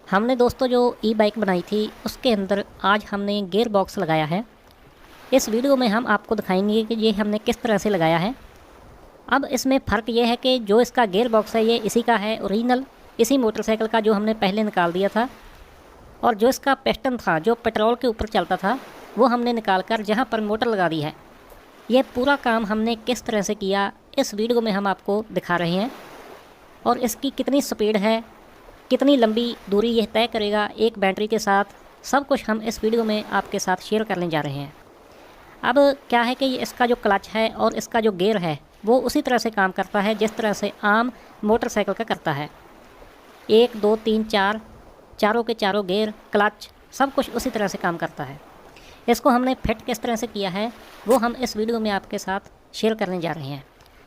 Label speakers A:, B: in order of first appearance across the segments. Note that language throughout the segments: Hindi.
A: हमने दोस्तों जो ई बाइक बनाई थी उसके अंदर आज हमने गियर बॉक्स लगाया है। इस वीडियो में हम आपको दिखाएंगे कि ये हमने किस तरह से लगाया है। अब इसमें फ़र्क ये है कि जो इसका गियर बॉक्स है ये इसी का है ओरिजिनल, इसी मोटरसाइकिल का जो हमने पहले निकाल दिया था। और जो इसका पिस्टन था जो पेट्रोल के ऊपर चलता था वो हमने निकाल कर जहाँ पर मोटर लगा दी है। ये पूरा काम हमने किस तरह से किया इस वीडियो में हम आपको दिखा रहे हैं। और इसकी कितनी स्पीड है, कितनी लंबी दूरी यह तय करेगा एक बैटरी के साथ, सब कुछ हम इस वीडियो में आपके साथ शेयर करने जा रहे हैं। अब क्या है कि इसका जो क्लच है और इसका जो गियर है वो उसी तरह से काम करता है जिस तरह से आम मोटरसाइकिल का करता है। 1 2 3 4 चारों के चारों गियर, क्लच सब कुछ उसी तरह से काम करता है। इसको हमने फिट किस तरह से किया है वो हम इस वीडियो में आपके साथ शेयर करने जा रहे हैं।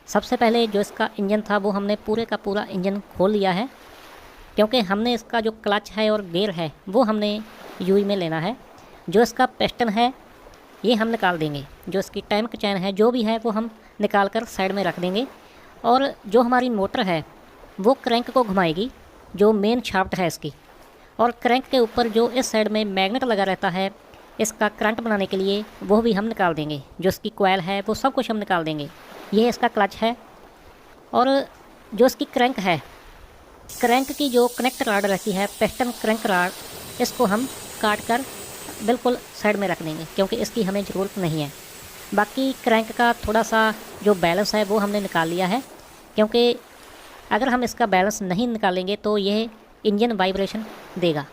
A: सबसे पहले जो इसका इंजन था वो हमने पूरे का पूरा इंजन खोल लिया है, क्योंकि हमने इसका जो क्लच है और गियर है वो हमने यूई में लेना है। जो इसका पिस्टन है ये हम निकाल देंगे, जो इसकी टैंक चैन है जो भी है वो हम निकाल कर साइड में रख देंगे। और जो हमारी मोटर है वो क्रैंक को घुमाएगी, जो मेन शाफ्ट है इसकी। और क्रैंक के ऊपर जो इस साइड में मैग्नेट लगा रहता है इसका करंट बनाने के लिए, वो भी हम निकाल देंगे। जो इसकी कॉइल है वो सब कुछ हम निकाल देंगे। ये इसका क्लच है। और जो इसकी क्रैंक है, क्रैंक की जो कनेक्ट राड रहती है, पिस्टन क्रैंक राड, इसको हम काट कर बिल्कुल साइड में रख देंगे क्योंकि इसकी हमें ज़रूरत नहीं है। बाकी क्रैंक का थोड़ा सा जो बैलेंस है वो हमने निकाल लिया है, क्योंकि अगर हम इसका बैलेंस नहीं निकालेंगे तो यह इंजन वाइब्रेशन देगा।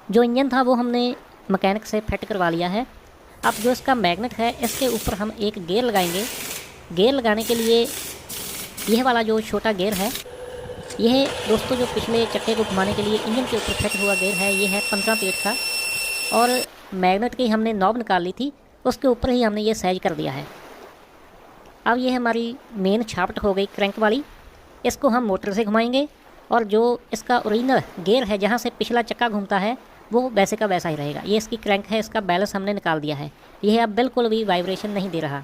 A: जो इंजन था वो हमने मैकेनिक से फिट करवा लिया है। अब जो इसका मैग्नेट है इसके ऊपर हम एक गियर लगाएंगे। गियर लगाने के लिए यह वाला जो छोटा गियर है, यह दोस्तों जो पिछले चक्के को घुमाने के लिए इंजन के ऊपर फिट हुआ गियर है, ये है 15 पेट का। और मैग्नेट की हमने नॉब निकाल ली थी, उसके ऊपर ही हमने ये साइज कर दिया है। अब ये हमारी मेन शाफ्ट हो गई क्रैंक वाली, इसको हम मोटर से घुमाएंगे। और जो इसका ओरिजिनल गियर है जहाँ से पिछला चक्का घूमता है वो वैसे का वैसा ही रहेगा। ये इसकी क्रैंक है, इसका बैलेंस हमने निकाल दिया है। यह अब बिल्कुल भी वाइब्रेशन नहीं दे रहा।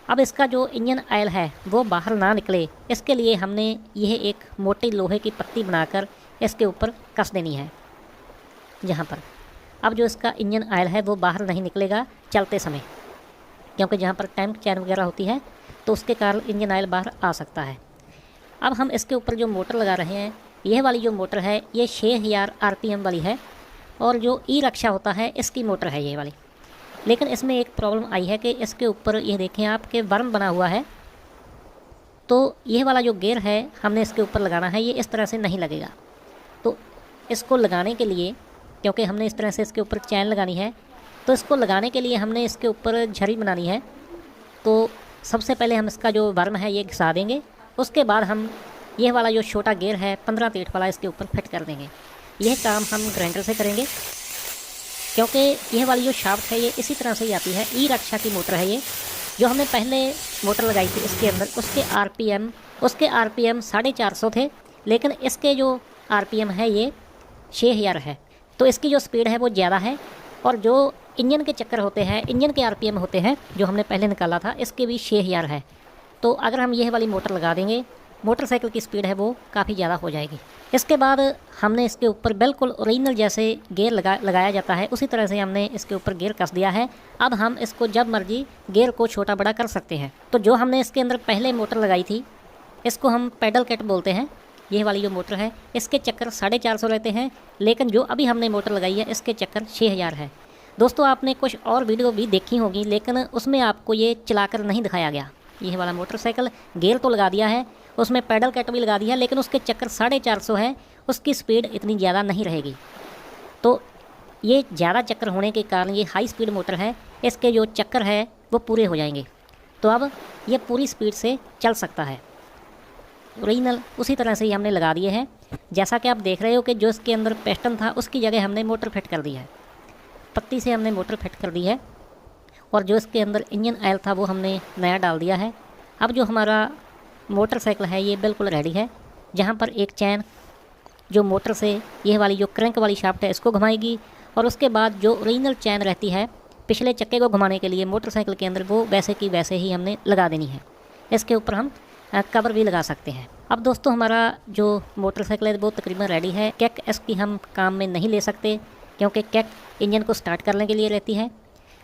A: अब इसका जो इंजन ऑयल है वो बाहर ना निकले, इसके लिए हमने यह एक मोटी लोहे की पत्ती बनाकर इसके ऊपर कस देनी है जहाँ पर। अब जो इसका इंजन ऑयल है वो बाहर नहीं निकलेगा चलते समय, क्योंकि जहाँ पर टैंक चैन वगैरह होती है तो उसके कारण इंजन ऑयल बाहर आ सकता है। अब हम इसके ऊपर जो मोटर लगा रहे हैं, यह वाली जो मोटर है ये 6000 RPM वाली है। और जो ई रक्षा होता है इसकी मोटर है ये वाली। लेकिन इसमें एक प्रॉब्लम आई है कि इसके ऊपर ये देखें आप कि वर्म बना हुआ है, तो यह वाला जो गियर है हमने इसके ऊपर लगाना है, ये इस तरह से नहीं लगेगा। तो इसको लगाने के लिए, क्योंकि हमने इस तरह से इसके ऊपर चैन लगानी है, तो इसको लगाने के लिए हमने इसके ऊपर झरी बनानी है। तो सबसे पहले हम इसका जो वर्म है ये घिसा देंगे, उसके बाद हम यह वाला जो छोटा गियर है 15 पेट वाला इसके ऊपर फिट कर देंगे। यह काम हम ग्राइंडर से करेंगे, क्योंकि यह वाली जो शाफ्ट है ये इसी तरह से ही आती है। ई रक्षा की मोटर है ये। जो हमने पहले मोटर लगाई थी इसके अंदर, उसके आरपीएम 450 थे, लेकिन इसके जो आरपीएम है ये 6000 है। तो इसकी जो स्पीड है वो ज़्यादा है। और जो इंजन के चक्कर होते हैं, इंजन के आरपीएम होते हैं जो हमने पहले निकाला था, इसके भी 6000 है। तो अगर हम यह वाली मोटर लगा देंगे, मोटरसाइकिल की स्पीड है वो काफ़ी ज़्यादा हो जाएगी। इसके बाद हमने इसके ऊपर बिल्कुल ओरिजिनल जैसे गियर लगाया जाता है उसी तरह से हमने इसके ऊपर गियर कस दिया है। अब हम इसको जब मर्जी गियर को छोटा बड़ा कर सकते हैं। तो जो हमने इसके अंदर पहले मोटर लगाई थी इसको हम पैडल किट बोलते हैं। ये वाली जो मोटर है इसके चक्कर 450 रहते हैं, लेकिन जो अभी हमने मोटर लगाई है इसके चक्कर 6000 है। दोस्तों आपने कुछ और वीडियो भी देखी होगी, लेकिन उसमें आपको ये चलाकर नहीं दिखाया गया। यह वाला मोटरसाइकिल गियर तो लगा दिया है, उसमें पैडल किट भी लगा दिया, लेकिन उसके चक्कर 450 है, उसकी स्पीड इतनी ज़्यादा नहीं रहेगी। तो ये ज़्यादा चक्कर होने के कारण ये हाई स्पीड मोटर है, इसके जो चक्कर है वो पूरे हो जाएंगे। तो अब ये पूरी स्पीड से चल सकता है। ओरिजिनल उसी तरह से ही हमने लगा दिए हैं। जैसा कि आप देख रहे हो कि जो इसके अंदर पिस्टन था उसकी जगह हमने मोटर फिट कर दी है, पत्ती से हमने मोटर फिट कर दी है। और जो इसके अंदर इंजन ऑयल था वो हमने नया डाल दिया है। अब जो हमारा मोटरसाइकिल है ये बिल्कुल रेडी है, जहाँ पर एक चैन जो मोटर से यह वाली जो क्रैंक वाली शाफ्ट है इसको घुमाएगी। और उसके बाद जो ओरिजिनल चैन रहती है पिछले चक्के को घुमाने के लिए मोटरसाइकिल के अंदर, वो वैसे की वैसे ही हमने लगा देनी है। इसके ऊपर हम कवर भी लगा सकते हैं। अब दोस्तों हमारा जो मोटरसाइकिल है वो तकरीबन रेडी है। किक इसकी हम काम में नहीं ले सकते क्योंकि किक इंजन को स्टार्ट करने के लिए रहती है,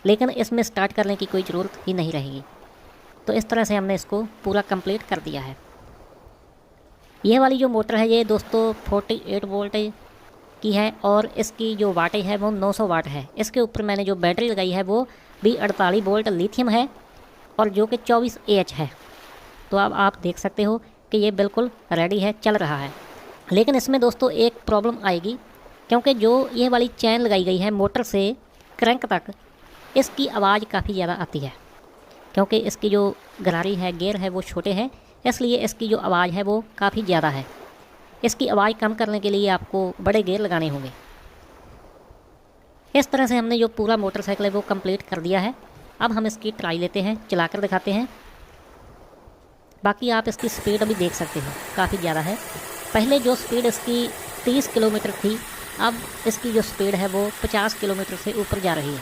A: लेकिन इसमें स्टार्ट करने की कोई ज़रूरत ही नहीं रहेगी। तो इस तरह से हमने इसको पूरा कंप्लीट कर दिया है। यह वाली जो मोटर है ये दोस्तों 48 वोल्ट की है और इसकी जो वाटेज है वो 900 वाट है। इसके ऊपर मैंने जो बैटरी लगाई है वो भी 48 वोल्ट लिथियम है और जो कि 24 AH है। तो अब आप देख सकते हो कि ये बिल्कुल रेडी है, चल रहा है। लेकिन इसमें दोस्तों एक प्रॉब्लम आएगी, क्योंकि जो ये वाली चैन लगाई गई है मोटर से क्रैंक तक, इसकी आवाज़ काफ़ी ज़्यादा आती है। क्योंकि इसकी जो गरारी है, गियर है वो छोटे हैं, इसलिए इसकी जो आवाज़ है वो काफ़ी ज़्यादा है। इसकी आवाज़ कम करने के लिए आपको बड़े गियर लगाने होंगे। इस तरह से हमने जो पूरा मोटरसाइकिल है वो कंप्लीट कर दिया है। अब हम इसकी ट्राई लेते हैं, चलाकर दिखाते हैं। बाकी आप इसकी स्पीड अभी देख सकते हो, काफ़ी ज़्यादा है। पहले जो स्पीड इसकी 30 किलोमीटर थी, अब इसकी जो स्पीड है वो 50 किलोमीटर से ऊपर जा रही है।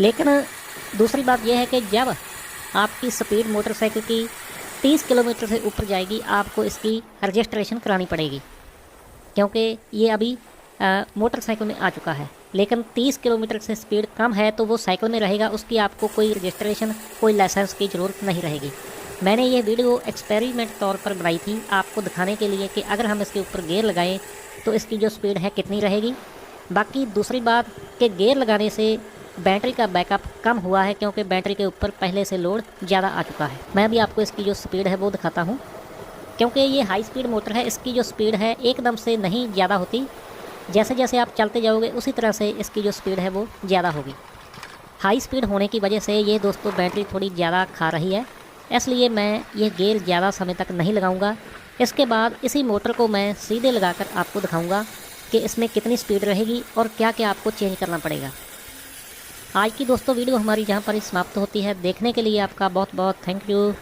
A: लेकिन दूसरी बात यह है कि जब आपकी स्पीड मोटरसाइकिल की 30 किलोमीटर से ऊपर जाएगी, आपको इसकी रजिस्ट्रेशन करानी पड़ेगी, क्योंकि ये अभी मोटरसाइकिल में आ चुका है। लेकिन 30 किलोमीटर से स्पीड कम है तो वो साइकिल में रहेगा, उसकी आपको कोई रजिस्ट्रेशन, कोई लाइसेंस की ज़रूरत नहीं रहेगी। मैंने ये वीडियो एक्सपेरिमेंट तौर पर बनाई थी आपको दिखाने के लिए कि अगर हम इसके ऊपर गियर लगाएं तो इसकी जो स्पीड है कितनी रहेगी। बाकी दूसरी बात कि गियर लगाने से बैटरी का बैकअप कम हुआ है, क्योंकि बैटरी के ऊपर पहले से लोड ज़्यादा आ चुका है। मैं भी आपको इसकी जो स्पीड है वो दिखाता हूँ। क्योंकि ये हाई स्पीड मोटर है, इसकी जो स्पीड है एकदम से नहीं ज़्यादा होती। जैसे जैसे आप चलते जाओगे उसी तरह से इसकी जो स्पीड है वो ज़्यादा होगी। हाई स्पीड होने की वजह से ये दोस्तों बैटरी थोड़ी ज़्यादा खा रही है, इसलिए मैं ये गियर ज़्यादा समय तक नहीं लगाऊंगा। इसके बाद इसी मोटर को मैं सीधे लगाकर आपको दिखाऊंगा कि इसमें कितनी स्पीड रहेगी और क्या क्या आपको चेंज करना पड़ेगा। आज की दोस्तों वीडियो हमारी जहाँ पर ही समाप्त होती है। देखने के लिए आपका बहुत बहुत थैंक यू।